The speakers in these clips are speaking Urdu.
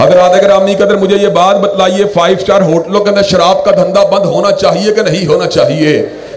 حضرات گرامی قدر مجھے یہ بات بتلائیے 5 اسٹار ہوٹلوں کے اندر شراب کا دھندا بند ہونا چاہیے کہ نہیں ہونا چاہیے؟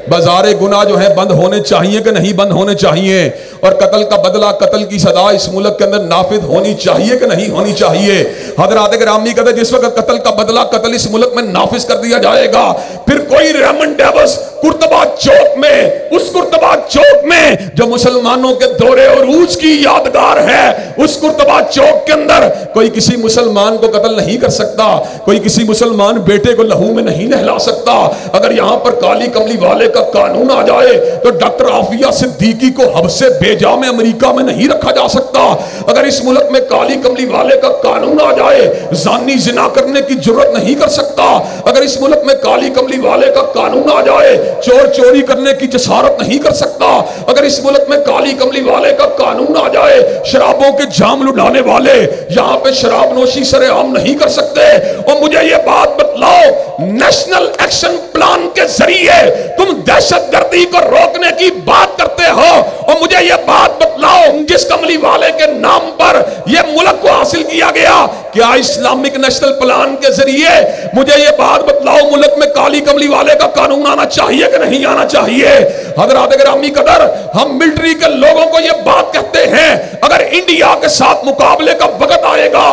بازار گناہ جو ہیں بند ہونے چاہیے کہ نہیں بند ہونے چاہیے؟ اور قتل کا بدلہ، قتل کی سزا اس ملک کے اندر نافذ ہونی چاہیے کہ نہیں ہونی چاہیے؟ حضرات گرامی قدر جس وقت قتل کا بدلہ، قتل اس ملک میں نافذ کر دیا جائے گا، پھر کوئی ریمنڈ ڈیوس قرطبہ چوک میں، اس قرطبہ چوک میں جو مسلمانوں کے دور عروج کی یادگار ہے، اس قرطبہ چوک کے اندر کوئی کسی مسلمان کو قتل نہیں کر سکتا، کوئی کسی مسلمان بیٹے کو لہو میں نہیں نہلا سکتا۔ اگر یہاں پر کالی کملی والے کا قانون آ جائے تو ڈاکٹر عافیہ صدیقی کو حبس بیجا میں امریکہ میں نہیں رکھا جا سکتا۔ اگر اس ملک میں کالی کملی والے کا قانون آ جائے، زانی زنا کرنے کی جرت نہیں کر سکتا۔ اگر اس ملک میں کالی کملی والے کا قانون آ جائے، چور چوری کرنے کی جسارت نہیں کر سکتا۔ اگر اس ملک میں کالی کملی والے کا قانون آ جائے، شرابوں کے جام لٹانے والے یہاں پہ شراب نوشی سر عام نہیں کر سکتے۔ اور مجھے یہ بات بتلاؤ، نیشنل ایکشن پلان کے ذریعے تم دہشت گردی کو روکنے کی بات کرتے ہو، اور مجھے یہ بات بتلاؤ جس کملی والے کے نام پر یہ ملک کو حاصل کیا گیا، کیا اسلامک نیشنل پلان کے ذریعے مجھے یہ بات بتلاؤ ملک میں کالی کملی والے کا قانون آنا چاہیے کہ نہیں آنا چاہیے؟ حضرات گرامی قدر ہم ملٹری کے لوگوں کو یہ بات کہتے ہیں، اگر انڈیا کے ساتھ مقابلے کا وقت آئے گا،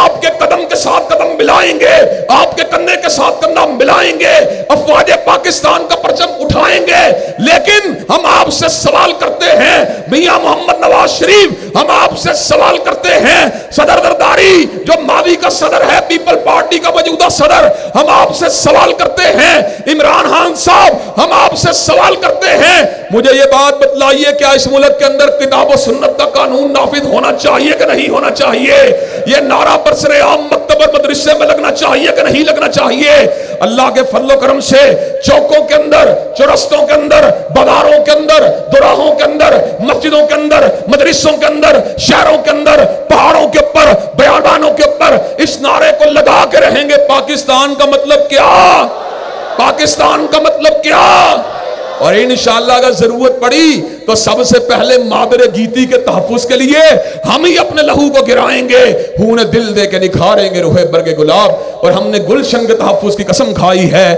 آپ کے قدم کے ساتھ قدم ملائیں گے، آپ کے کندھے کے ساتھ کندھا ملائیں گے، افواج پاکستان کا پرچم اٹھائیں گے۔ لیکن ہم آپ سے سوال کرتے ہیں میاں محمد نواز شریف، ہم آپ سے سوال کرتے ہیں صدر زرداری جو ماضی کا صدر ہے پیپل پارٹی کا موجودہ صدر، ہم آپ سے سوال کرتے ہیں عمران خان صاحب، ہم آپ سے سوال کرتے ہیں مجھے یہ بات بتلائیے کیا اس ملک کے اندر کتاب و سنت کا قانون نافذ ہونا چاہیے کہ نہیں ہونا چاہیے؟ یہ نعرہ برسر عام مکتب اور مدرسے میں لگنا چاہیے کہ نہیں لگنا چاہیے؟ اللہ کے فضل و کرم سے چوکوں کے اندر، چرستوں کے اندر، بازاروں کے اندر، دوراہوں کے اندر، مسجدوں کے اندر، مدرسوں کے اندر، شہروں کے اندر، پہاڑوں کے اوپر، بیابانوں کے اوپر اس نعرے کو لگا کے رہیں گے، پاکستان کا مطلب کیا؟ پاکستان کا مطلب کیا؟ اور انشاءاللہ اگر ضرورت پڑی تو سب سے پہلے مادر گیتی کے تحفظ کے لیے ہم ہی اپنے لہو کو گرائیں گے، خون دل دے کے نکھاریں گے روح برگ گلاب، اور ہم نے گلشن کے تحفظ کی قسم کھائی ہے۔